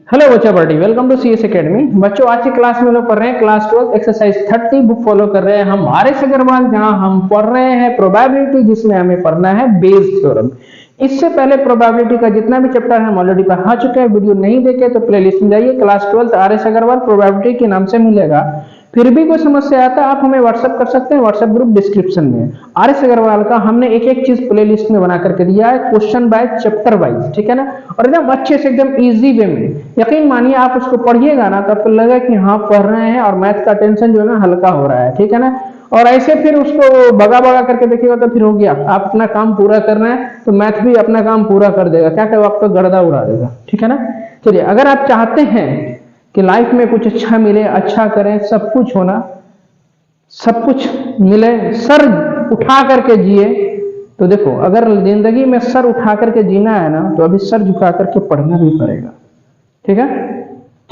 Hello बच्चा party, welcome to CS Academy. बच्चों, आज की क्लास में हम लोग पढ़ रहे हैं क्लास 12 एक्सरसाइज 30 बुक फॉलो कर रहे हैं हम आर.एस. अग्रवाल, जहां हम पढ़ रहे हैं प्रोबेबिलिटी, जिसमें हमें पढ़ना है बेस थ्योरम। इससे पहले प्रोबेबिलिटी का जितना भी चैप्टर है हम ऑलरेडी पढ़ा चुके हैं। वीडियो नहीं देखे तो प्लेलिस्ट में जाइए, क्लास 12 आर.एस. अग्रवाल प्रोबेबिलिटी के नाम से मिलेगा। फिर भी कोई समस्या आता है आप हमें व्हाट्सएप कर सकते हैं, व्हाट्सएप ग्रुप डिस्क्रिप्शन में। आर.एस. अग्रवाल का हमने एक एक चीज प्लेलिस्ट में बना करके दिया है, क्वेश्चन बाय चैप्टर वाइज, ठीक है ना, और एकदम अच्छे से एकदम इजी वे में। यकीन मानिए आप उसको पढ़िएगा ना तो आपको लगेगा कि हाँ पढ़ रहे हैं और मैथ का टेंशन जो है ना हल्का हो रहा है, ठीक है ना। और ऐसे फिर उसको भगा भगा करके देखिएगा तो फिर हो गया, आप अपना काम पूरा कर रहे हैं तो मैथ भी अपना काम पूरा कर देगा, क्या क्या आपका गर्दा उड़ा देगा, ठीक है ना। चलिए, अगर आप चाहते हैं कि लाइफ में कुछ अच्छा मिले, अच्छा करें, सब कुछ होना, सब कुछ मिले, सर उठा करके जिए, तो देखो अगर जिंदगी में सर उठा करके जीना है ना तो अभी सर झुका करके पढ़ना भी पड़ेगा, ठीक है।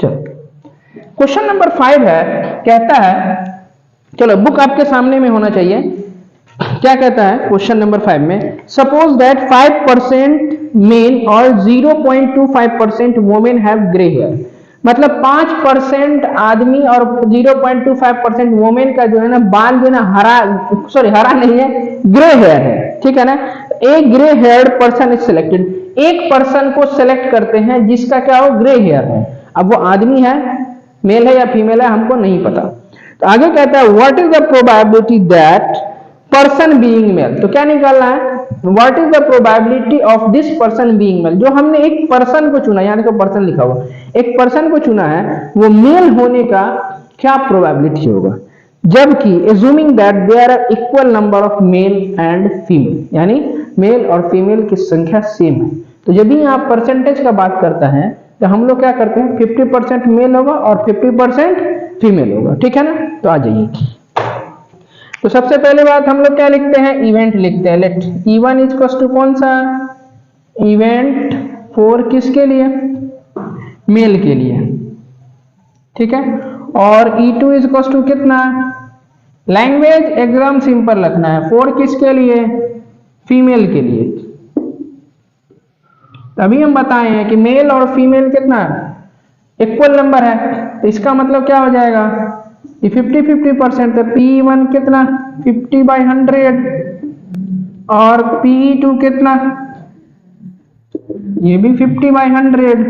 चलो, क्वेश्चन नंबर 5 है, कहता है, चलो बुक आपके सामने में होना चाहिए। क्या कहता है क्वेश्चन नंबर 5 में, सपोज दैट 5% मेन और 0.25% वुमेन हैव ग्रे हेयर। मतलब 5% आदमी और 0.25% वुमेन का जो है ना बाल जो है ना हरा नहीं है, ग्रे हेयर है, ठीक है ना। एक grey hair person is selected, एक पर्सन को सिलेक्ट करते हैं जिसका क्या हो, ग्रे हेयर है। अब वो आदमी है, मेल है या फीमेल है हमको नहीं पता। तो आगे कहता है what is the probability that person being male. तो क्या निकालना है, what is the probability of this person being male. जो हमने एक पर्सन को चुना, यानी कि पर्सन लिखा हुआ, एक पर्सन को चुना है, वो मेल होने का क्या प्रोबेबिलिटी होगा, जबकि assuming that there are equal number of male and female, यानी मेल और फीमेल की संख्या सेम है। तो जब भी आप परसेंटेज का बात करता है तो हम लोग क्या करते हैं, 50% मेल होगा और 50% फीमेल होगा, ठीक है ना। तो आ जाइए, तो सबसे पहले बात हम लोग क्या लिखते हैं, इवेंट लिखते हैं। लेट E1 इज टू कौन सा, इवेंट 4 किसके लिए, मेल के लिए, ठीक है। और E2 इज टू कितना, लैंग्वेज एकदम सिंपल रखना है, 4 किसके लिए, फीमेल के लिए। तभी हम बताए हैं कि मेल और फीमेल कितना इक्वल नंबर है, तो इसका मतलब क्या हो जाएगा, ये 50-50% है। P1 कितना 50/100 और P2 कितना, ये भी 50/100।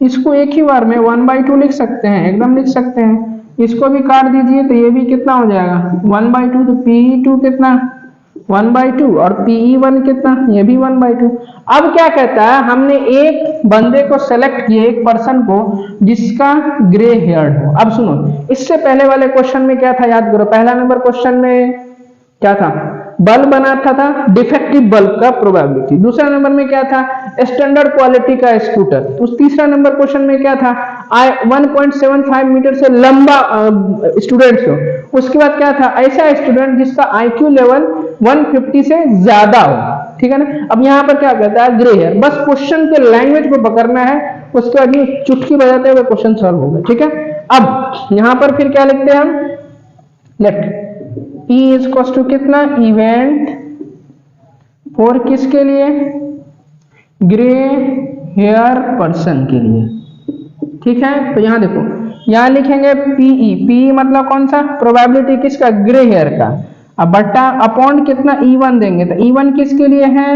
इसको एक ही बार में 1/2 लिख सकते हैं, एकदम लिख सकते हैं। इसको भी काट दीजिए तो ये भी कितना हो जाएगा 1/2। तो P2 कितना 1/2 और Pe1 कितना, ये भी 1/2। अब क्या कहता है, हमने एक बंदे को सेलेक्ट किया, एक पर्सन को जिसका ग्रे हेयर हो। अब सुनो, इससे पहले वाले क्वेश्चन में क्या था याद करो, पहला नंबर क्वेश्चन में क्या था, बल्ब बनाता था, डिफेक्टिव बल्ब का प्रोबेबिलिटी। दूसरा नंबर में क्या था, स्टैंडर्ड क्वालिटी का स्कूटर। तो तीसरा नंबर क्वेश्चन में क्या था, 1.75 मीटर से लंबा स्टूडेंट्स हो। उसके बाद क्या था, ऐसा स्टूडेंट जिसका IQ लेवल 150 से ज्यादा हो, ठीक है ना। अब यहाँ पर क्या कहता है, ग्रे हेयर। बस क्वेश्चन के लैंग्वेज को पकड़ना है, उसके बाद चुटकी बजाते हुए क्वेश्चन सॉल्व होगा, ठीक है। अब यहाँ पर फिर क्या लिखते हैं हम, लेट E इज टू कितना, इवेंट 4 किसके लिए, ग्रे हेयर पर्सन के लिए, ठीक है। तो यहां देखो, यहां लिखेंगे PE मतलब कौन सा, प्रोबेबिलिटी किसका, ग्रे हेयर का। अब बट्टा अपॉन कितना E1 देंगे, तो E1 किसके लिए है,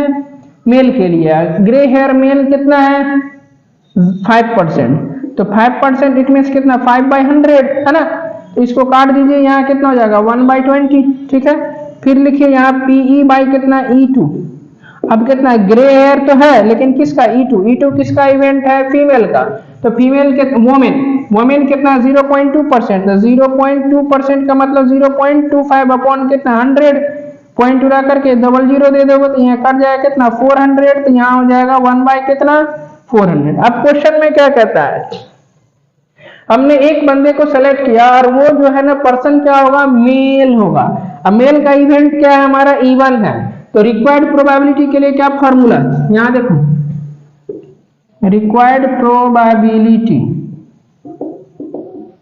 मेल के लिए। ग्रे हेयर मेल कितना है 5%, तो 5% इट मीन्स कितना 5/100 है ना। तो इसको काट दीजिए, यहाँ कितना हो जाएगा 1/20, ठीक है। फिर लिखिए यहाँ PE बाई कितना E2। अब कितना, ग्रे हेयर तो है लेकिन किसका, E2 किसका इवेंट है, फीमेल का। तो फीमेल के वोमेन कितना 0.2%, तो 0.2% का मतलब 0.25 अपॉन कितना 100, पॉइंट उड़ा करके 00 दे दोगे तो यहाँ कट जाएगा कितना 400, तो यहाँ हो जाएगा 1/कितना 400। अब क्वेश्चन में क्या कहता है, हमने एक बंदे को सेलेक्ट किया और वो जो है ना पर्सन क्या होगा, मेल होगा। अब मेल का इवेंट क्या है हमारा, E1 है। तो रिक्वायर्ड प्रोबेबिलिटी के लिए क्या फॉर्मूला, यहां देखो, रिक्वायर्ड प्रोबेबिलिटी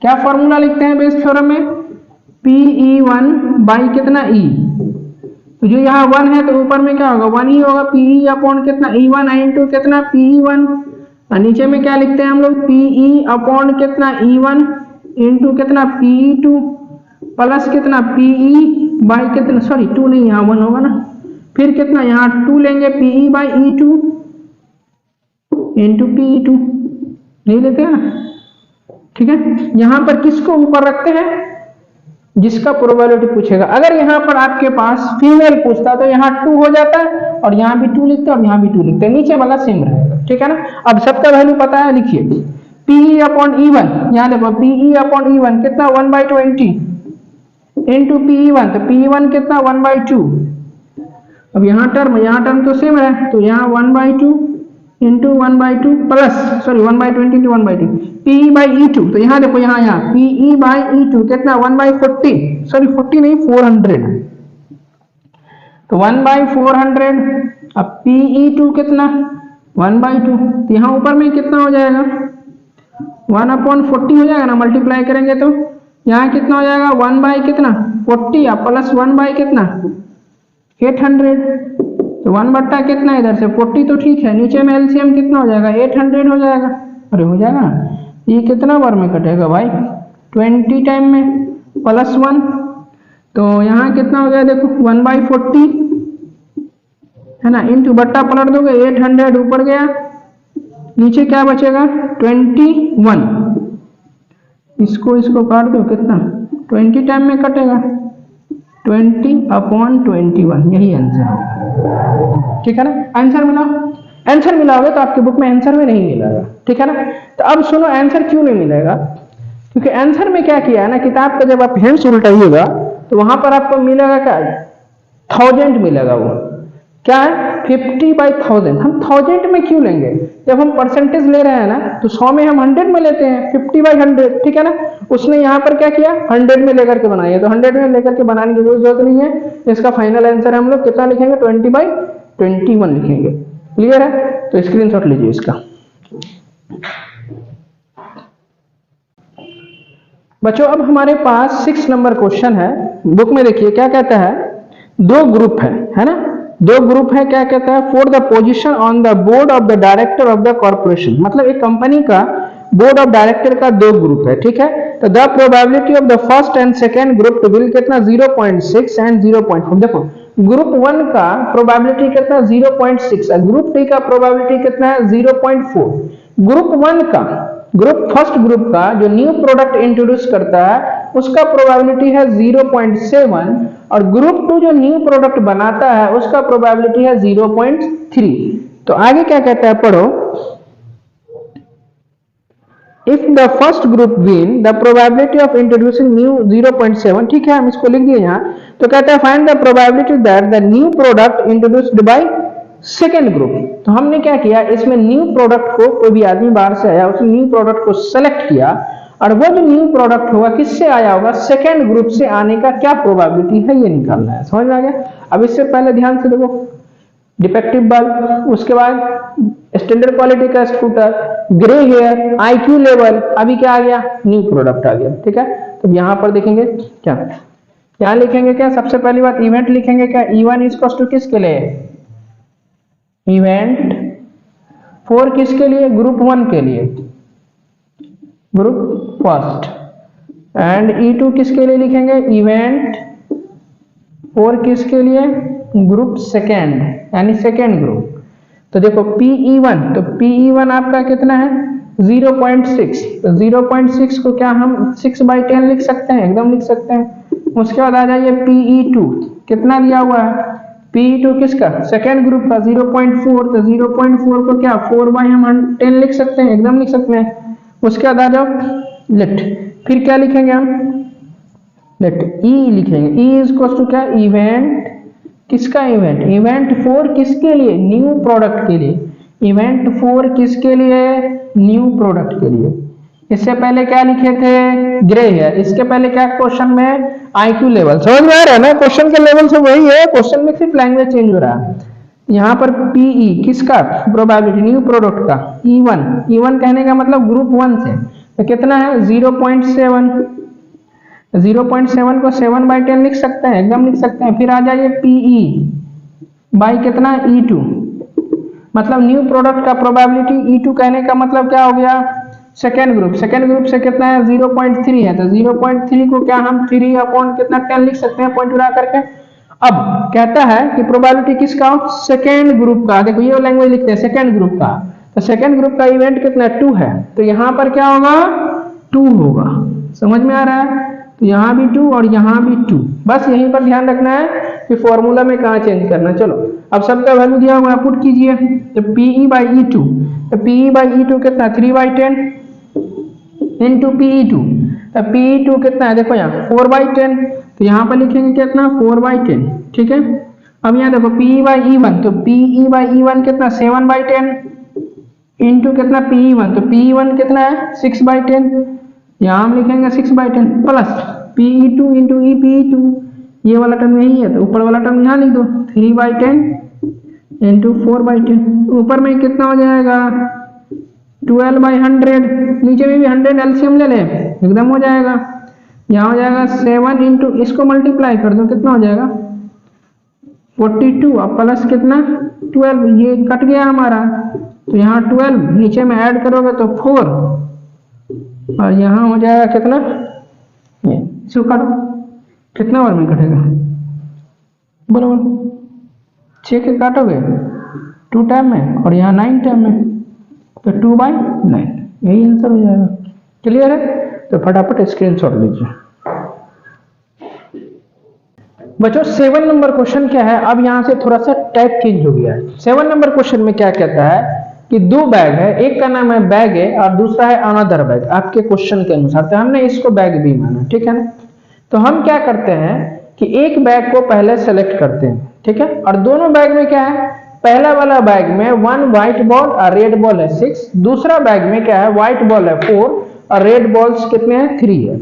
क्या फॉर्मूला लिखते हैं बेस थ्योरम में, PE1 बाई कितना E। तो जो यहाँ 1 है तो ऊपर में क्या होगा 1 ही होगा, PE अपॉन कितना E1 इंटू कितना PE1। और नीचे में क्या लिखते हैं हम लोग, पीई अपॉन कितना E1 इंटू कितना PE2 प्लस कितना PE बाई कितना, सॉरी 2 नहीं, यहाँ 1 होगा ना, फिर कितना यहाँ 2 लेंगे PE by E2 into PE2, नहीं लेते हैं ना, ठीक है। यहां पर किसको ऊपर रखते हैं, जिसका प्रोबेबिलिटी पूछेगा। अगर यहाँ पर आपके पास फीमेल पूछता तो यहाँ 2 हो जाता है और यहाँ भी 2 लिखते हैं और यहाँ भी 2 लिखते हैं, नीचे वाला सेम रहेगा, ठीक है ना। अब सबका वैल्यू पता है, लिखिए PE अपॉन E1, यहाँ देखो PE अपॉन E1 कितना 1/20 इंटू PE1, तो PE1 कितना 1/2। अब यहाँ टर्म तो सेम है, तो यहाँ 1/2 into 1/2 plus, sorry 1/20 into 1/2 PE by E2, तो यहाँ देखो यहाँ PE बाई E2 कितना 1/40, सॉरी 40 नहीं 400, तो 1/400। अब PE2 कितना 1/2, तो यहाँ ऊपर में कितना हो जाएगा 1/40 हो जाएगा ना, मल्टीप्लाई करेंगे तो यहाँ कितना हो जाएगा 1 कितना 40 प्लस 1 कितना 800, तो 1 बट्टा कितना इधर से 40, तो ठीक है, नीचे में एलसीएम कितना हो जाएगा 800 हो जाएगा, अरे हो जाएगा ना। ये कितना बार में कटेगा भाई 20 टाइम में प्लस 1, तो यहाँ कितना हो गया देखो 1/40 है ना, इंटू बट्टा पलट दोगे 800 ऊपर गया, नीचे क्या बचेगा 21, इसको काट दो कितना 20 टाइम में कटेगा 20/21, यही आंसर है, ठीक है ना। आंसर मिला, आंसर मिला होगा तो आपके बुक में आंसर में नहीं मिलेगा, ठीक है ना। तो अब सुनो आंसर क्यों नहीं मिलेगा, क्योंकि आंसर में क्या किया है ना, किताब का जब आप हैंड्स उल्टाइएगा तो वहां पर आपको मिलेगा क्या 1000 मिलेगा, वो क्या है 50/1000। हम 1000 में क्यों लेंगे, जब हम परसेंटेज ले रहे हैं ना तो 100 में हम 100 में लेते हैं 50/100, ठीक है ना। उसने यहाँ पर क्या किया 100 में लेकर के बनाया, तो 100 में लेकर के बनाने की कोई जरूरत नहीं है। इसका फाइनल आंसर हम लोग कितना लिखेंगे 20/21 लिखेंगे, क्लियर है। तो स्क्रीनशॉट लीजिए इसका। बच्चों अब हमारे पास 6 नंबर क्वेश्चन है, बुक में देखिए क्या कहता है, दो ग्रुप है ना, दो ग्रुप है, क्या कहता है for the position on the board of the director of the corporation, मतलब एक कंपनी का बोर्ड ऑफ डायरेक्टर का दो ग्रुप है, ठीक है। तो the probability of the first and second group will कितना 0.6 एंड 0.4। देखो ग्रुप 1 का प्रोबेबिलिटी कितना 0.6 है, ग्रुप 2 का प्रोबेबिलिटी कितना है 0.4। ग्रुप 1 का, ग्रुप फर्स्ट ग्रुप का जो न्यू प्रोडक्ट इंट्रोड्यूस करता है उसका प्रोबेबिलिटी है 0.7 और ग्रुप 2 जो न्यू प्रोडक्ट बनाता है उसका प्रोबेबिलिटी है 0.3। तो आगे क्या कहता है पढ़ो, if the first group win the probability of introducing new 0.7, ठीक है हम इसको लिख दिए यहाँ। तो कहता है find the probability that the new product introduced by second group. तो हमने क्या किया, इसमें न्यू प्रोडक्ट को, कोई भी आदमी बाहर से आया उसने न्यू प्रोडक्ट को सेलेक्ट किया और वो जो न्यू प्रोडक्ट होगा किससे आया होगा, सेकेंड ग्रुप से आने का क्या प्रोबेबिलिटी है ये निकालना है, समझ में आ गया। अब इससे पहले ध्यान से देखो, डिफेक्टिव बल्ब, उसके बाद स्टैंडर्ड क्वालिटी का scooter, grey hair, IQ level, अभी क्या आ गया न्यू प्रोडक्ट आ गया, ठीक है। तो यहाँ पर देखेंगे क्या लिखेंगे, क्या सबसे पहली बात इवेंट लिखेंगे, क्या E1 इक्वल्स टू किसके लिए, इवेंट 4 किसके लिए, ग्रुप 1 के लिए, ग्रुप फर्स्ट, एंड E2 किसके लिए लिखेंगे, इवेंट 4 किसके लिए, ग्रुप सेकेंड यानी सेकेंड ग्रुप। तो देखो PE1, तो PE1 आपका कितना है 0.6, तो 0.6 को क्या हम 6/10 लिख सकते हैं, एकदम लिख सकते हैं। उसके बाद आ जाइए PE2, कितना दिया हुआ है, PE2 किसका, सेकेंड ग्रुप का 0.4, तो 0.4 को क्या 4/10 लिख सकते हैं, एकदम लिख सकते हैं। उसके बाद आ जाओ लेट, फिर क्या लिखेंगे हम, लेट E लिखेंगे, E इक्वल्स टू क्या, इवेंट किसका, इवेंट, इवेंट 4 किसके लिए, न्यू प्रोडक्ट के लिए, इवेंट 4 किसके लिए, न्यू प्रोडक्ट के लिए। इससे पहले क्या लिखे थे, ग्रे है, इसके पहले क्या क्वेश्चन में आईक्यू लेवल, समझ में आ रहा है ना, क्वेश्चन के लेवल से वही है, क्वेश्चन में सिर्फ लैंग्वेज चेंज हो रहा है। यहाँ पर PE किसका प्रोबेबिलिटी, न्यू प्रोडक्ट का, E1 कहने का मतलब ग्रुप 1 से, तो कितना है 0.7, 0.7 को 7/10 लिख सकते हैं, एकदम लिख सकते हैं। फिर आ जाइए PE बाई कितना E2, मतलब न्यू प्रोडक्ट का प्रोबेबिलिटी E2 कहने का मतलब क्या हो गया, सेकेंड ग्रुप से कितना है 0.3 है, तो 0.3 को क्या हम 3 अपॉन कितना 10 लिख सकते हैं पॉइंट उड़ा करके। अब कहता है कि प्रोबेबिलिटी किसका, सेकेंड ग्रुप का। देखो ये लैंग्वेज लिखते हैं सेकेंड ग्रुप का, तो सेकेंड ग्रुप का इवेंट कितना 2 है, तो यहाँ पर क्या होगा 2 होगा। समझ में आ रहा है, तो यहाँ भी 2 और यहाँ भी 2। बस यहीं पर ध्यान रखना है कि फॉर्मूला में कहाँ चेंज करना है। चलो अब सबका वैल्यू दिया हुआ है, पुट कीजिए। तो PE बाई E2, तो PE बाई E2 कितना 3/10 इंटू PE2, तो PE2 कितना है देखो यहाँ 4/10, तो यहाँ पर लिखेंगे कितना 4/10। ठीक है, अब यहाँ देखो PE बाई E1, तो PE बाई E1 कितना 7/10 इंटू कितना PE1, तो PE1 कितना है 6/10, यहाँ हम लिखेंगे 6/10 प्लस PE2 इंटू PE2, ये वाला टर्म यही है तो ऊपर वाला टर्म यहाँ लिख दो 3/10 इंटू 4/10, ऊपर में कितना हो जाएगा 12/100, नीचे में भी 100 एलसीएम ले ले एकदम हो जाएगा। यहाँ हो जाएगा 7 इंटू इसको मल्टीप्लाई कर दो कितना हो जाएगा 42 और प्लस कितना 12, ये कट गया हमारा, तो यहाँ 12 नीचे में ऐड करोगे तो 4 और यहाँ हो जाएगा कितना, ये इसको काटो कितना बार में कटेगा बोलो बोलो 6 के काटोगे 2 टाइम में और यहाँ 9 टाइम में, तो 2/9 यही आंसर हो जाएगा। क्लियर है, तो फटाफट स्क्रीनशॉट लीजिए। बच्चों 7 नंबर क्वेश्चन क्या है, अब यहाँ से थोड़ा सा टाइप चेंज हो गया है। 7 नंबर क्वेश्चन में क्या कहता है कि 2 बैग है, एक का नाम है बैग ए और दूसरा है अनदर बैग, आपके क्वेश्चन के अनुसार, तो हमने इसको बैग बी माना। ठीक है ना, तो हम क्या करते हैं कि एक बैग को पहले सेलेक्ट करते हैं। ठीक है, और दोनों बैग में क्या है, पहला वाला बैग में 1 व्हाइट बॉल और रेड बॉल है 6, दूसरा बैग में क्या है व्हाइट बॉल है 4 और रेड बॉल्स कितने हैं 3 है।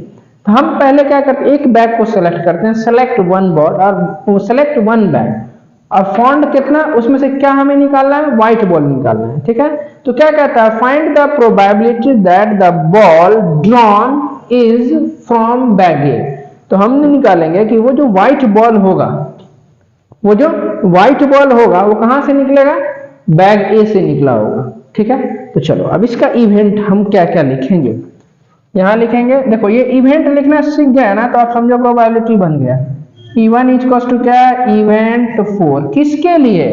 तो हम पहले क्या करते हैं, एक बैग को सेलेक्ट करते हैं, सेलेक्ट 1 बॉल और सेलेक्ट 1 बैग, और फॉन्ट कितना उसमें से क्या हमें निकालना है, व्हाइट बॉल निकालना है। ठीक है, तो क्या कहता है, find the probability that the ball drawn is from bag A. तो हम निकालेंगे कि वो जो व्हाइट बॉल होगा, वो जो व्हाइट बॉल होगा वो कहां से निकलेगा, बैग ए से निकला होगा। ठीक है, तो चलो अब इसका इवेंट हम क्या क्या लिखेंगे, यहां लिखेंगे। देखो ये इवेंट लिखना सीख गया ना, तो आप समझो प्रोबेबिलिटी बन गया। E1 इक्वल्स टू क्या, इवेंट 4 किसके लिए,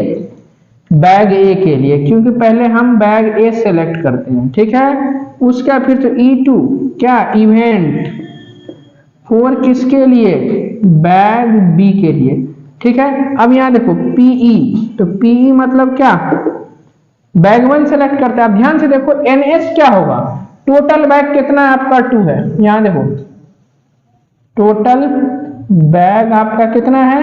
बैग ए के लिए, क्योंकि पहले हम बैग ए सेलेक्ट करते हैं। ठीक है, उसका फिर तो E2 क्या, इवेंट 4 किसके लिए, बैग बी के लिए। ठीक है, अब यहां देखो PE, तो PE मतलब क्या, बैग 1 सेलेक्ट करते हैं। अब ध्यान से देखो NS क्या होगा, टोटल बैग कितना है आपका 2 है, यहां देखो टोटल बैग आपका कितना है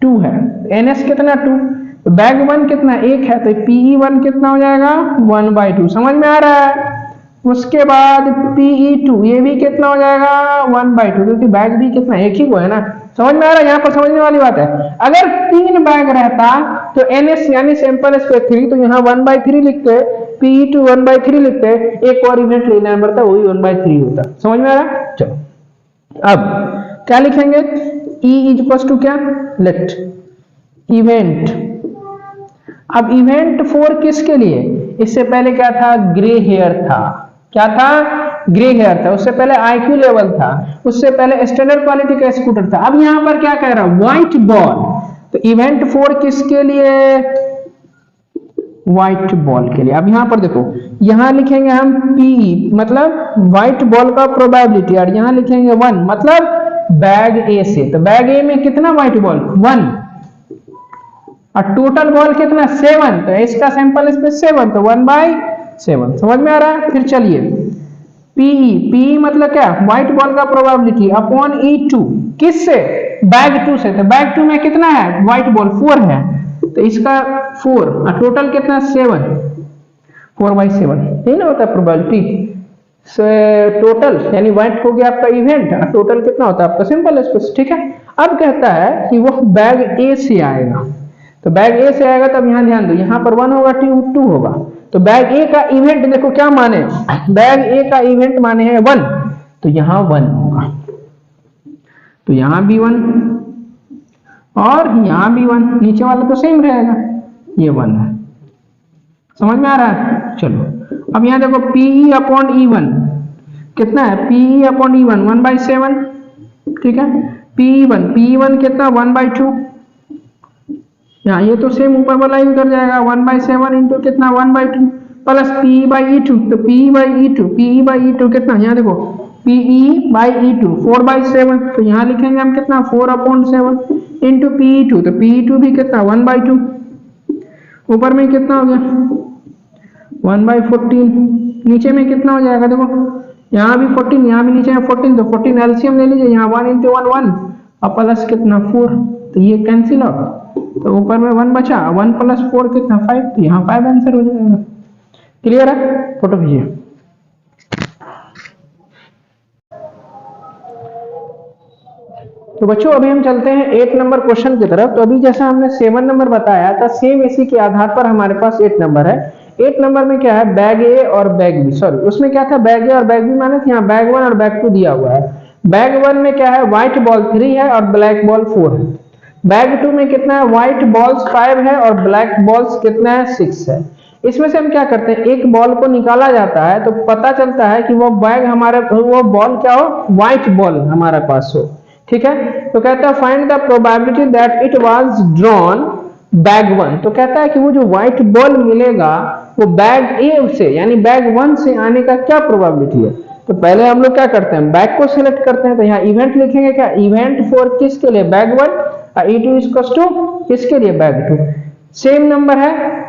2 है, NS कितना 2, तो बैग 1 कितना 1 है, तो PE1 कितना हो जाएगा 1/2। समझ में आ रहा है, उसके बाद PE2 ये भी कितना हो जाएगा 1/2, क्योंकि बैग भी कितना एक ही को है ना। समझ में आ रहा है, यहाँ पर समझने वाली बात है। अगर 3 बैग रहता तो NS यानी सैंपल स्पेस 3, तो यहाँ 1/3 लिखते, PE2 1/3 लिखते, एक और इवेंट लेना पड़ता, वही 1/3 होता। समझ में आ रहा है, चलो अब क्या लिखेंगे, E इक्वल्स टू क्या, लेट इवेंट। अब इवेंट 4 किसके लिए, इससे पहले क्या था, ग्रे हेयर था, क्या था, ग्रे हेयर था, उससे पहले IQ लेवल था, उससे पहले स्टैंडर्ड क्वालिटी का स्कूटर था। अब यहां पर क्या कह रहा है, व्हाइट बॉल, तो इवेंट 4 किसके लिए, व्हाइट बॉल के लिए। अब यहां पर देखो, यहां लिखेंगे हम PE मतलब व्हाइट बॉल का प्रोबेबिलिटी, और यहां लिखेंगे 1 मतलब बैग ए से, तो बैग ए में कितना व्हाइट बॉल 1 और टोटल बॉल कितना 7, तो इसका सैंपल स्पेस 7, तो 1/7। समझ में आ रहा है, फिर चलिए PE मतलब क्या, व्हाइट बॉल का प्रोबेबिलिटी अपॉन E2 किससे, बैग 2 से, तो बैग 2 में कितना है व्हाइट बॉल 4 है, तो इसका 4 और टोटल कितना 7, 4/7 यही ना होता है प्रोबेबिलिटी। टोटल यानी व्हाइट हो गया आपका इवेंट, और टोटल कितना होता है आपका सिंपल स्पेस। ठीक है, अब कहता है कि वो बैग ए से आएगा, तो बैग ए से आएगा, तब यहां ध्यान दो, यहां पर 1 होगा 2 होगा, तो बैग ए का इवेंट देखो क्या माने, बैग ए का इवेंट माने है 1, तो यहां 1 होगा, तो यहां भी 1 और यहां भी 1, नीचे वाला तो सेम रहेगा, ये 1 है। समझ में आ रहा है? चलो अब यहाँ देखो पीई अपॉन ई वन कितना है, पीई अपॉन ई वन 1/7, ठीक है। पी वन कितना 1/2, यहाँ ये तो सेम ऊपर वाला ही कर जाएगा 1/7 इंटू कितना 1/2 plus P by E two, तो पी बाई ई टू कितना, यहाँ देखो पीई बाई ई टू 4/7, तो यहाँ लिखेंगे हम कितना 4/7 इंटू पीई टू, तो पीई टू भी कितना 1/2, ऊपर में कितना हो गया 1/14, नीचे में कितना हो जाएगा देखो, यहाँ भी 14, यहाँ भी नीचे में 14, तो 14 एलसीएम ले लीजिए, यहाँ 1 इंटू 1 1 और प्लस कितना 4, तो ये कैंसिल आउट, तो ऊपर में 1 बचा, 1 प्लस 4 कितना 5, तो यहाँ 5 आंसर हो जाएगा। क्लियर है? फोटो खींचिए। तो बच्चों अभी हम चलते हैं 8 नंबर क्वेश्चन की तरफ। तो अभी जैसा हमने 7 नंबर बताया था, सेम इसी के आधार पर हमारे पास 8 नंबर है। 8 नंबर में क्या है, बैग ए और बैग बी, सॉरी उसमें क्या था बैग ए और बैग बी माने यहाँ बैग 1 और बैग 2 दिया हुआ है। बैग 1 में क्या है, व्हाइट बॉल 3 है और ब्लैक बॉल 4 है। बैग 2 में कितना है, व्हाइट बॉल्स 5 है और ब्लैक बॉल्स कितना है 6 है। इसमें से हम क्या करते हैं, एक बॉल को निकाला जाता है तो पता चलता है कि वो बैग हमारे, वो बॉल क्या हो, व्हाइट बॉल हमारे पास हो, ठीक है। तो कहता है find the probability that it was drawn bag 1, तो कहता है कि वो जो व्हाइट बॉल मिलेगा वो बैग ए से यानी बैग 1 से आने का क्या प्रोबेबिलिटी है। तो पहले हम लोग क्या करते हैं, बैग को सिलेक्ट करते हैं, तो यहाँ इवेंट लिखेंगे, क्या इवेंट फॉर किसके लिए, बैग 1 और ई टू इक्वल्स टू किसके लिए, बैग 2। सेम नंबर है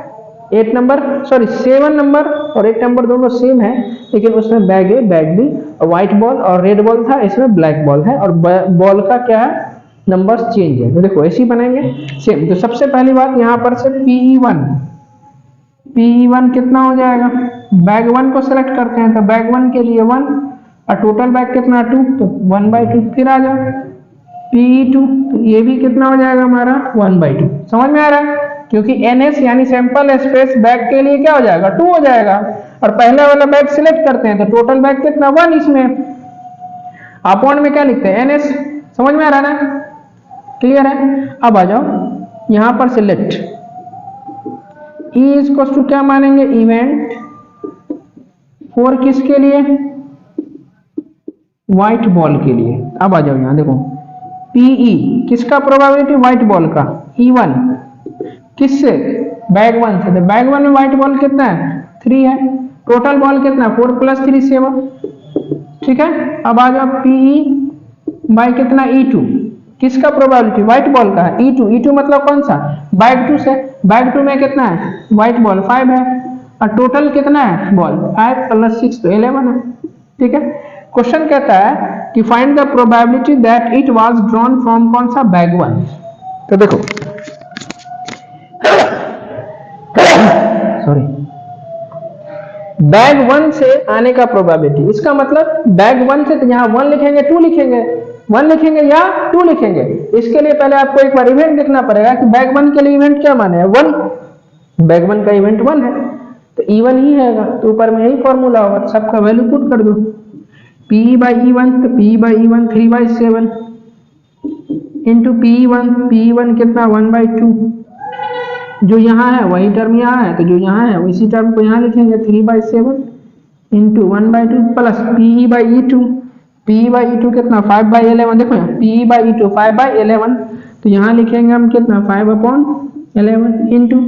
8 नंबर, सॉरी 7 नंबर और 8 नंबर दोनों सेम है, लेकिन उसमें बैग ए बैग बी और व्हाइट बॉल और रेड बॉल था, इसमें ब्लैक बॉल है और बॉल का क्या है नंबर चेंज है। तो देखो ऐसे ही बनाएंगे सेम। तो सबसे पहली बात यहाँ पर से पीई1 कितना हो जाएगा, बैग 1 को सिलेक्ट करते हैं, तो बैग 1 के लिए 1 और टोटल बैग कितना 2, तो 1/2 फिर आ जाओ पीई2, तो ये भी कितना हो जाएगा हमारा 1/2। समझ में आ रहा है? क्योंकि एनएस यानी सैंपल स्पेस बैग के लिए क्या हो जाएगा 2 हो जाएगा, और पहले वाला बैग सिलेक्ट करते हैं तो टोटल बैग कितना 1, इसमें अपॉन में क्या लिखते हैं एनएस। समझ में आ रहा है ना? क्लियर है? अब आ जाओ यहां पर सिलेक्ट ई इक्वल्स टू क्या मानेंगे, इवेंट फॉर किसके लिए, व्हाइट बॉल के लिए। अब आ जाओ यहां देखो पीई किसका प्रोबेबिलिटी, व्हाइट बॉल का, ई1 किससे, बैग 1 से, तो बैग 1 में व्हाइट बॉल कितना है 3 है, टोटल बॉल कितना 4 + 3 7, ठीक है। अब आ जाओ पीई बाई कितना ई2 किसका प्रोबेबिलिटी, व्हाइट बॉल का है, ई2 मतलब कौन सा, बैग 2 से, बैग 2 में कितना है व्हाइट बॉल 5 है और टोटल कितना है बॉल 5 + 6 तो 11 है, ठीक है। क्वेश्चन कहता है कि find the probability that it was drawn from कौन सा, बैग 1। तो देखो सॉरी बैग 1 से आने का प्रोबेबिलिटी, इसका मतलब बैग 1 से, तो यहाँ 1 लिखेंगे 2 लिखेंगे, 1 लिखेंगे या 2 लिखेंगे। इसके लिए पहले आपको एक बार इवेंट लिखना पड़ेगा कि बैग 1 के लिए इवेंट क्या माने है 1, बैग 1 का इवेंट 1 है तो ई1 ही है, तो ऊपर में यही फॉर्मूला होगा, सबका वैल्यू पुट कर दो, पी बाई ई1, तो पी बाई ई1 3/7 इंटू पी1 कितना 1/2, जो यहाँ है वही टर्म यहाँ है, तो जो यहाँ है इसी टर्म को यहाँ लिखेंगे 3/7 into 1/2 plus P by E2 कितना 5/11, देखो यहाँ पी बाई ई2 5/11, तो यहाँ लिखेंगे हम कितना 5/11 इंटू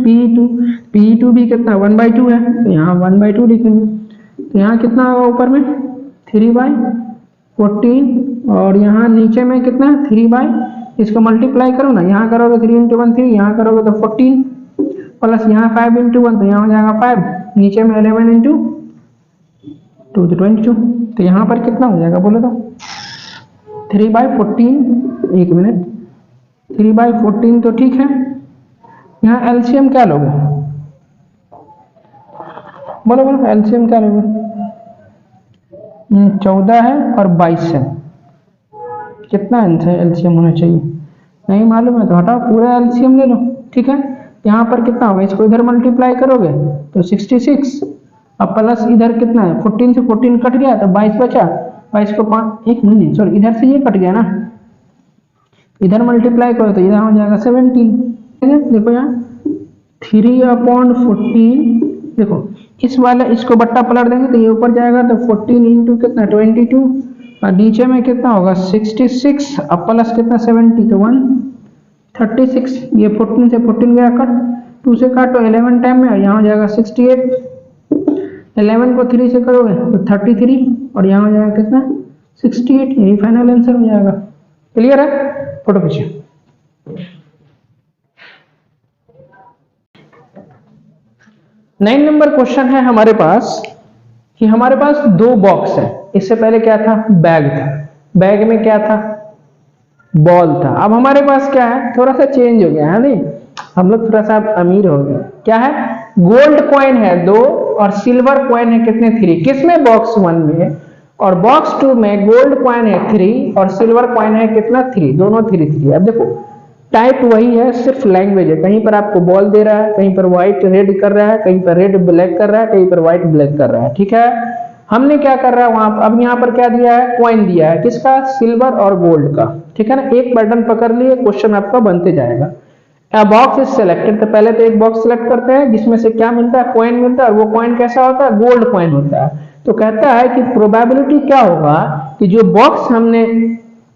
पी2 भी कितना 1/2 है, तो यहाँ 1/2 लिखेंगे, तो यहाँ कितना होगा ऊपर में 3/14 और यहाँ नीचे में कितना 3 इसको मल्टीप्लाई करो ना, यहाँ करोगे 3 इंटू 1 3, यहाँ करोगे तो 14 प्लस यहाँ 5 इंटू 1, तो यहाँ हो जाएगा 5, नीचे में 11 इंटू 2 तो 22, तो यहाँ पर कितना हो जाएगा बोलो तो 3/14, एक मिनट 3/14 तो ठीक है। यहाँ एलसीएम क्या लोगे, बोलो एलसीएम क्या लोगे, 14 है और 22 है, कितना आंसर एलसीएम होना चाहिए नहीं मालूम है तो हटाओ पूरा एलसीएम ले लो, ठीक है। यहाँ पर कितना होगा, इसको इधर मल्टीप्लाई करोगे तो 66 अब प्लस इधर कितना है 14 से 14 कट गया तो 22 बचा, 22 को 5 एक मिनट सॉरी इधर से ये कट गया ना, इधर मल्टीप्लाई करो तो इधर हो जाएगा 17, ठीक है। देखो यहाँ 3/14 देखो इस वाला इसको बट्टा पलट देंगे तो ये ऊपर जाएगा तो 14 इंटू कितना 22 और नीचे में कितना होगा 66 अब प्लस कितना 70 तो 136। ये 14 से 14 गया कट, 2 से काटो 11 टाइम में और यहाँ हो जाएगा 68। 11 को 3 से करोगे तो 33 और यहाँ हो जाएगा कितना 68। यही फाइनल आंसर हो जाएगा। क्लियर है? फोटो खींचिए। नाइन नंबर क्वेश्चन है हमारे पास कि हमारे पास दो बॉक्स है। इससे पहले क्या था? बैग था। बैग में क्या था? बॉल था। अब हमारे पास क्या है? थोड़ा सा चेंज हो गया है, नहीं हम लोग थोड़ा सा अमीर हो गए। क्या है? गोल्ड कॉइन है 2 और सिल्वर कॉइन है कितने 3। किसमें? बॉक्स 1 में। और बॉक्स 2 में गोल्ड कॉइन है 3 और सिल्वर कॉइन है कितना 3, दोनों 3। अब देखो टाइप वही है, सिर्फ लैंग्वेज है। कहीं पर आपको बॉल दे रहा है, कहीं पर व्हाइट रेड कर रहा है, कहीं पर रेड ब्लैक कर रहा है, कहीं पर व्हाइट ब्लैक कर रहा है। ठीक है, हमने क्या कर रहा है वहां अब यहाँ पर क्या दिया है? कॉइन दिया है। किसका? सिल्वर और गोल्ड का। ठीक है ना, एक बटन पकड़ लिए क्वेश्चन आपका बनते जाएगा। A box is selected, तो पहले तो एक बॉक्स सेलेक्ट करते हैं जिसमें से क्या मिलता है? कॉइन मिलता है। और वो कॉइन कैसा होता है? गोल्ड कॉइन होता है। तो कहता है कि प्रोबेबिलिटी क्या होगा कि जो बॉक्स हमने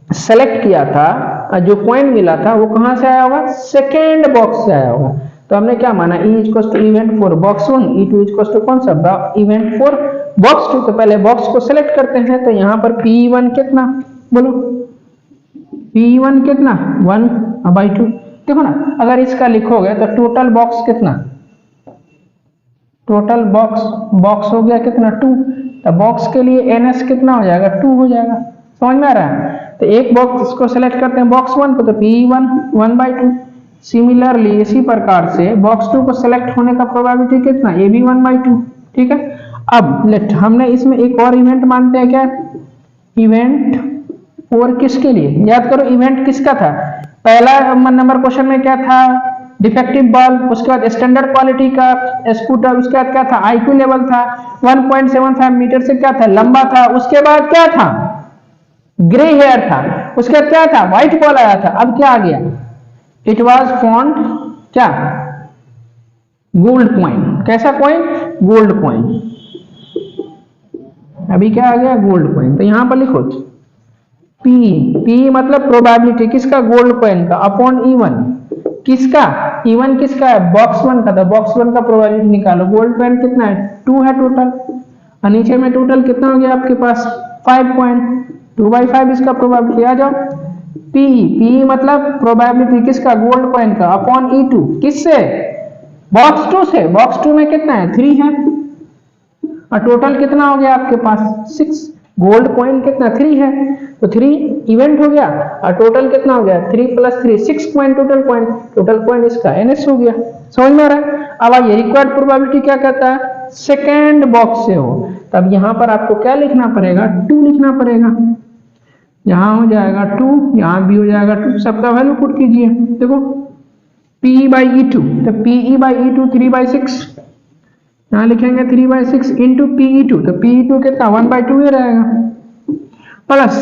सेलेक्ट किया था, जो कॉइन मिला था, वो कहां से आया होगा? सेकेंड बॉक्स से आया होगा। तो हमने क्या माना? E equals to event for box 1, E2 equals to कौन सा? Event for box 2। तो पहले बॉक्स को सेलेक्ट करते हैं। तो यहाँ पर P1 कितना? बोलो P1 कितना? 1/2। देखो ना, अगर इसका लिखोगे तो टोटल बॉक्स कितना? टोटल बॉक्स हो गया कितना? 2। तो बॉक्स के लिए NS कितना हो जाएगा? 2 हो जाएगा। समझ में आ रहा है? तो एक बॉक्स को सेलेक्ट करते हैं बॉक्स 1 को, तो P1 1/2। सिमिलरली इसी प्रकार से बॉक्स 2 को सेलेक्ट होने का प्रोबेबिलिटी कितना? ये भी 1/2। ठीक है, अब लेट हमने इसमें एक और इवेंट मानते हैं। क्या? इवेंट और किसके लिए? याद करो इवेंट किसका था? पहला नंबर क्वेश्चन में क्या था? Defective ball. उसके बाद स्टैंडर्ड क्वालिटी का स्कूटर। उसके बाद क्या था? IQ लेवल था 1.75 मीटर से क्या था? लंबा था। उसके बाद क्या था? ग्रे हेयर था। उसके बाद क्या था? व्हाइट बॉल आया था। अब क्या आ गया? इट वॉज फाउंड क्या? Gold coin. कैसा कॉइन? Gold coin. अभी क्या आ गया? Gold coin. तो यहां पर लिखो P मतलब प्रोबेबिलिटी किसका? गोल्ड कॉइन का अपॉन E1 किसका? E1 किसका है? बॉक्स 1 का। तो बॉक्स 1 का प्रोबेबिलिटी निकालो। गोल्ड कॉइन कितना है? 2 है टोटल। और नीचे में टोटल कितना हो गया आपके पास? 5 कॉइन। 2/5 इसका प्रोबेबिलिटी। आ जाओ P मतलब प्रोबेबिलिटी किसका? गोल्ड कॉइन का अपॉन E2 किससे? बॉक्स 2 से। बॉक्स 2 में कितना है? 3 है। और टोटल कितना हो गया आपके पास? 6। गोल्ड कॉइन कितना? 3 है। तो 3 इवेंट हो गया और टोटल कितना हो गया? 3 + 3 6 कॉइन। टोटल कॉइन इसका NS हो गया। समझ में आ रहा है? अब आइए रिक्वायर्ड प्रोबेबिलिटी क्या कहता है? सेकेंड बॉक्स से हो। तब यहां पर आपको क्या लिखना पड़ेगा? 2 लिखना पड़ेगा। यहां हो जाएगा 2, यहां भी हो जाएगा 2। सबका वैल्यू पुट कीजिए। देखो P/E2, तो PE/E2 3/6। यहां लिखेंगे 3/6 इंटू PE2। तो PE2 कितना? 1/2 ही रहेगा। प्लस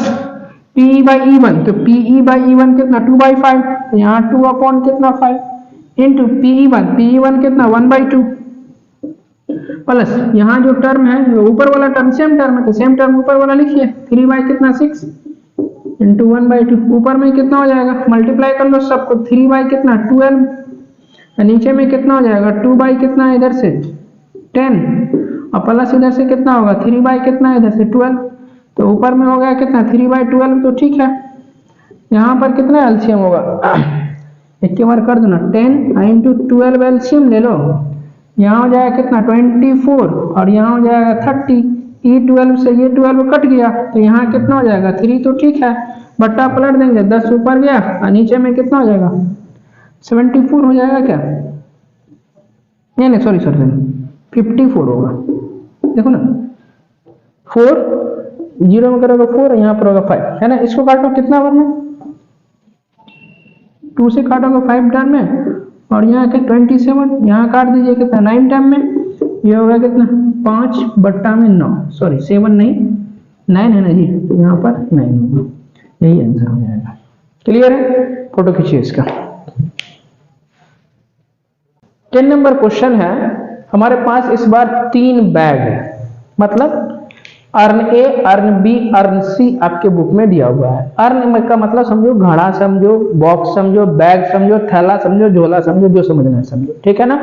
PE/E1, तो PE/E1 कितना? 2/5। तो यहाँ 2 अपॉन कितना 5 इंटू PE1 कितना? 1/2। प्लस यहाँ जो टर्म है वो ऊपर वाला टर्म सेम टर्म है, तो सेम टर्म ऊपर वाला लिखिए। 3/6 इंटू 1/2। ऊपर में कितना हो जाएगा? मल्टीप्लाई कर लो सबको। 3 कितना? 12। नीचे में कितना हो जाएगा? 2 कितना इधर से 10 और प्लस इधर से कितना होगा? 3 कितना इधर से 12। तो ऊपर में हो गया कितना? 3/12। तो ठीक है, यहाँ पर कितना एलसीएम होगा? एक बार कर दो ना, 10 इंटू 12 एलसीएम ले लो। यहाँ हो जाएगा कितना? 24 और यहाँ हो जाएगा 30। E12 से ये 12 कट गया तो यहाँ कितना हो जाएगा? 3। तो ठीक है, बट्टा पलट देंगे, 10 ऊपर गया और नीचे में कितना हो जाएगा? 74 हो जाएगा क्या? नहीं सॉरी 54 होगा। देखो ना, 4 0 में करोगे 4, यहाँ पर होगा 5, है ना। इसको काटो कितना बार में? 2 से काटोगे 5 टाइम में और यहाँ क्या 27। यहाँ काट दीजिए कितना? 9 टाइम में। ये होगा कितना? 5/9। सॉरी 7 नहीं 9 है ना जी, तो यहाँ पर 9 होगा। यही आंसर हो जाएगा। क्लियर है? फोटो खींचिए इसका। 10 नंबर क्वेश्चन है हमारे पास इस बार 3 बैग है, मतलब urn A, urn B, urn C आपके बुक में दिया हुआ है। अर्न का मतलब समझो घड़ा समझो, बॉक्स समझो, बैग समझो, थैला समझो, झोला समझो, जो समझना है समझो, ठीक है ना,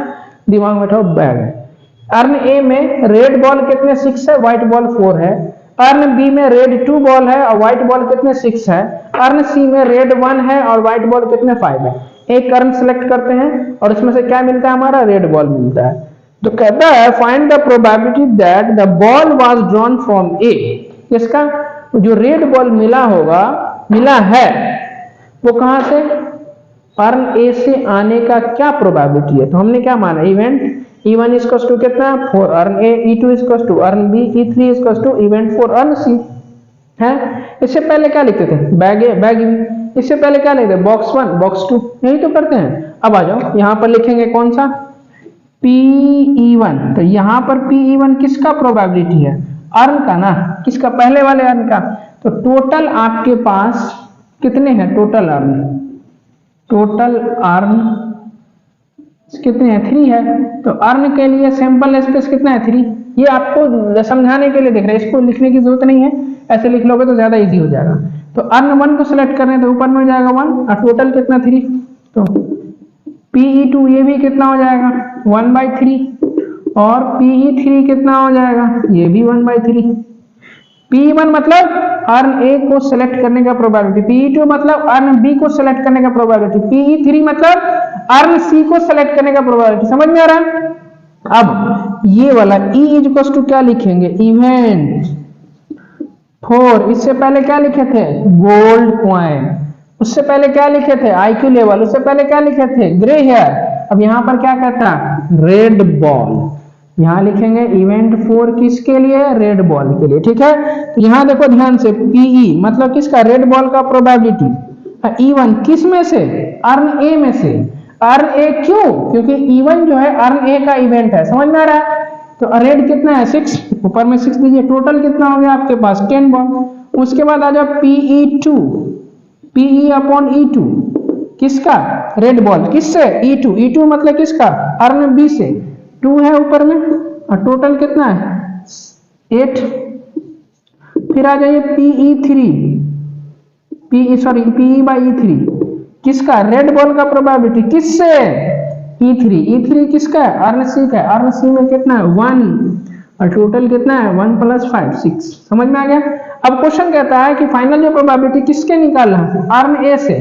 दिमाग में बैठाओ बैग है। अर्न ए में रेड बॉल कितने 6 है, व्हाइट बॉल 4 है। अर्न बी में रेड 2 बॉल है और व्हाइट बॉल कितने 6 है। अर्न सी में रेड 1 है और व्हाइट बॉल कितने 5 है। एक अर्न सेलेक्ट करते हैं और इसमें से क्या मिलता है, हमारा रेड बॉल मिलता है। तो कहता है find the probability that the ball was drawn from A. इसका जो रेड बॉल मिला है वो कहां से, अर्न ए से आने का क्या प्रोबेबिलिटी है। तो हमने क्या माना, इवेंट E1 इक्वल्स टू कितना 4 urn A, E2 equals to urn B, E3 equals to event 4 urn C है। इससे पहले क्या लिखते थे, बैग ए बैग बी। इससे पहले क्या लिखते थे, बॉक्स 1 बॉक्स 2, यही तो करते हैं। अब आ जाओ यहां पर लिखेंगे कौन सा, PE1। तो यहां पर PE1 किसका प्रोबेबिलिटी है, अर्न का ना, किसका, पहले वाले अर्न का। तो टोटल आपके पास कितने हैं, टोटल अर्न कितने हैं, 3 है। तो अर्न के लिए सैंपल स्पेस कितना है, 3। ये आपको समझाने के लिए दिख रहा है, इसको लिखने की जरूरत नहीं है, ऐसे लिख लोगे तो ज्यादा इजी हो जाएगा। तो अर्न 1 को सिलेक्ट करने तो ऊपर में हो जाएगा 1 और टोटल कितना 3। तो PE2 ये भी कितना हो जाएगा 1/3 और PE3 कितना हो जाएगा, ये भी 1/3। PE1 मतलब अर्न ए को सिलेक्ट करने का प्रोबेबिलिटी, PE2 मतलब अर्न बी को सिलेक्ट करने का प्रोबेबिलिटी, PE3 मतलब अर्न सी को सिलेक्ट करने का प्रोबेबिलिटी। समझ में आ रहा है। अब ये वाला E इक्वल्स टू क्या लिखेंगे, इवेंट 4। इससे पहले क्या लिखे थे, गोल्ड कॉइन। उससे पहले क्या लिखे थे, IQ लेवल। उससे पहले क्या लिखे थे, ग्रे हेयर। अब यहां पर क्या कहता है, रेड बॉल। यहां लिखेंगे इवेंट 4 किसके लिए, रेड बॉल के लिए, ठीक है। तो यहां देखो ध्यान से, PE मतलब किसका, रेड बॉल का प्रोबेबिलिटी। E1 किस में से, अर्न ए में से। अर्न ए क्यों, क्योंकि E1 जो है अर्न ए का इवेंट है। समझ में आ रहा है। तो रेड कितना है 6, ऊपर में 6 दीजिए, टोटल कितना हो गया आपके पास 10 बॉल। उसके बाद आ जाओ PE2, PE अपॉन E2 किसका, रेड बॉल, किससे, E2 मतलब किसका, अर्न बी से। 2 है ऊपर में और टोटल कितना है 8। फिर आ जाइए PE/E3 किसका, रेड बॉल का प्रोबेबिलिटी, किससे, E3 किसका है, अर्न सी का। अर्न सी में कितना है 1 और टोटल कितना है 1 + 5 6। समझ में आ गया। अब क्वेश्चन कहता है कि फाइनल जो प्रोबेबिलिटी किसके निकालना है, अर्न ए से।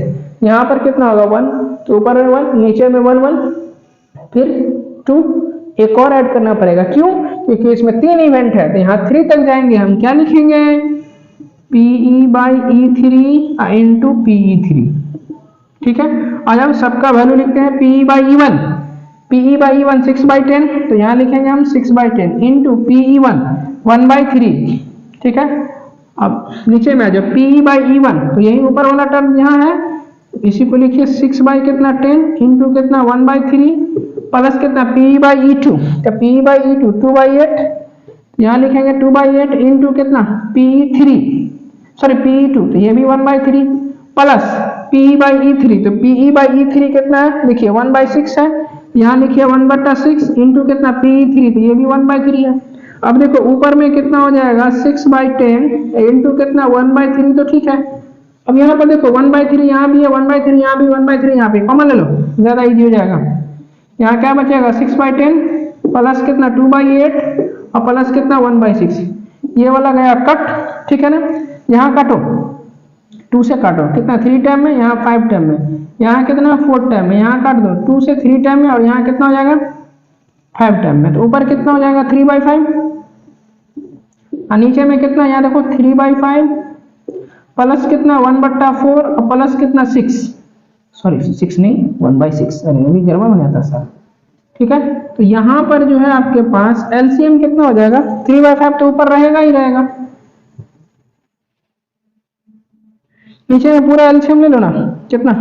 यहां पर कितना होगा 1, तो ऊपर में 1 नीचे में 1 फिर 2, एक और ऐड करना पड़ेगा, क्यों, क्योंकि इसमें 3 इवेंट है। तो यहाँ 3 तक जाएंगे, हम क्या लिखेंगे, PE/E3 इंटू PE3, ठीक है। आज हम सबका वैल्यू लिखते हैं, PE/E1 6/10, तो यहाँ लिखेंगे हम 6/10 इंटू PE1 1/3, ठीक है। अब नीचे में आ जाओ PE/E1, तो यही ऊपर वाला टर्म यहाँ है, इसी को लिखिए 6/10 इंटू कितना 1/3 प्लस कितना PE/E2, तो PE/E2 2/8, यहाँ लिखेंगे 2/8 इंटू कितना PE2, तो ये भी 1/3 प्लस PE/E3, तो PE/E3 कितना है, देखिए 1/6 है, यहाँ लिखिए 1/6 इंटू कितना PE3, तो ये भी 1/3 है। अब देखो ऊपर में कितना हो जाएगा 6/10 इंटू कितना 1/3, तो ठीक है। अब यहाँ पर देखो 1/3 यहाँ भी है, 1/3 यहाँ भी, 1/3 यहाँ पे, कॉमन ले लो, ज्यादा इजी हो जाएगा। यहाँ क्या बचेगा 6/10 प्लस कितना 2/8 और प्लस कितना 1/6, ये वाला गया कट, ठीक है ना। यहाँ काटो, 2 से काटो, कितना 3 टाइम में, यहाँ 5 टाइम में, यहाँ कितना 4 टाइम में, यहाँ काट दो 2 से 3 टाइम में और यहाँ कितना हो जाएगा 5 टाइम में। तो ऊपर कितना हो जाएगा 3/5 और नीचे में कितना, यहाँ देखो 3/5 प्लस कितना 1/4 और प्लस कितना 6 नहीं 1/6, अरे अभी गड़बड़ हो जाता सर, ठीक है। तो यहाँ पर जो है आपके पास एलसीएम कितना हो जाएगा 3/5, तो ऊपर रहेगा ही रहेगा, नीचे में पूरा एलसीएम ले लो ना, कितना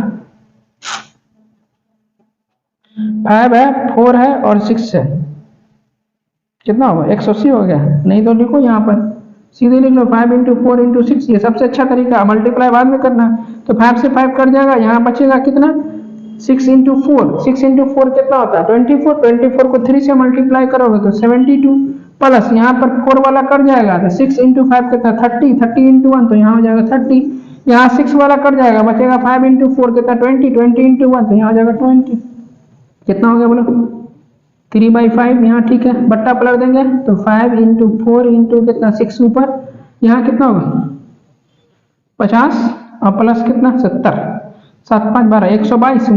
5 है, 4 है और 6 है, कितना होगा 180 हो गया। नहीं तो लिखो यहाँ पर सीधे लिख लो 5 × 4 × 6, ये सबसे अच्छा तरीका, मल्टीप्लाई बाद में करना। तो 5 से 5 कट जाएगा, यहाँ बचेगा कितना 6 इंटू 4 कितना होता है 24, 24 को 3 से मल्टीप्लाई करोगे तो 72 प्लस यहाँ पर 4 वाला कट जाएगा तो 6 इंटू 5 कितना 30, 30 इंटू 1 तो यहाँ हो जाएगा 30, यहाँ 6 वाला कट जाएगा बचेगा 5 इंटू 4 कितना 20, 20 इंटू 1 तो यहाँ हो जाएगा 20, कितना हो गया बोलो 3/5 यहाँ ठीक है, बट्टा पलट देंगे तो 5 इंटू 4 इंटू कितना 6 ऊपर, यहाँ कितना होगा 50 और प्लस कितना 70, 7 5 12 122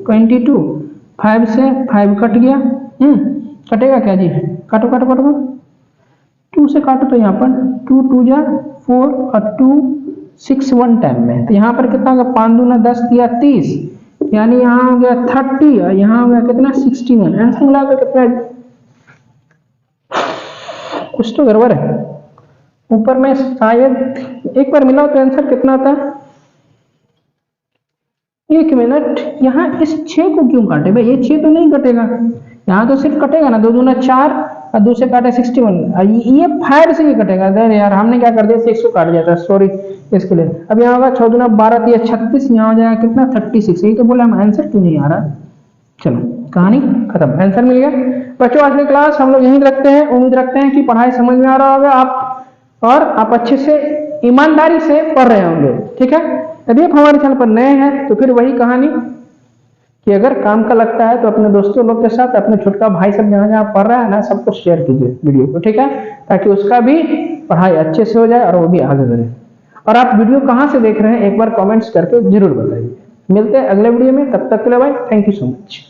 122, 5 से 5 कट गया, कटेगा क्या जी, काटो काटो काटो 2 से काटो तो यहाँ पर 2 2 जा 4 और 2 6 1 टाइम में, तो यहाँ पर कितना होगा 5 दूना 10 या 30, यानी यहाँ हो गया 30 और यहाँ हो गया कितना 61, आंसर मिला के कितना, कुछ तो गड़बड़ है ऊपर में शायद, एक बार मिला तो आंसर कितना आता है, 1 मिनट, यहाँ इस 6 को क्यों काटे भाई, ये 6 तो नहीं कटेगा, यहाँ तो सिर्फ कटेगा ना 2 दूना 4 और 2 से काटे 61, ये 5 से ही कटेगा, अरे यार हमने क्या कर दिया 6 को काट दिया था, सॉरी इसके लिए। अब यहाँ होगा 6 दूना 12 या 36, यहाँ हो जाएगा कितना 36, यही तो बोला हम आंसर क्यों नहीं आ रहा। चलो कहानी खत्म, आंसर मिल गया बच्चों। आज की क्लास हम लोग यहीं रखते हैं, उम्मीद रखते हैं कि पढ़ाई समझ में आ रहा होगा आप, और आप अच्छे से ईमानदारी से पढ़ रहे होंगे, ठीक है। यदि आप हमारे चैनल पर नए हैं तो फिर वही कहानी कि अगर काम का लगता है तो अपने दोस्तों लोग के साथ, अपने छोटका भाई सब जहाँ जहाँ पढ़ रहा है ना, सबको शेयर कीजिए वीडियो को, ठीक है, ताकि उसका भी पढ़ाई अच्छे से हो जाए और वो भी आगे बढ़े। और आप वीडियो कहाँ से देख रहे हैं एक बार कमेंट्स करके जरूर बताइए। मिलते हैं अगले वीडियो में, तब तक के लिए भाई थैंक यू सो मच।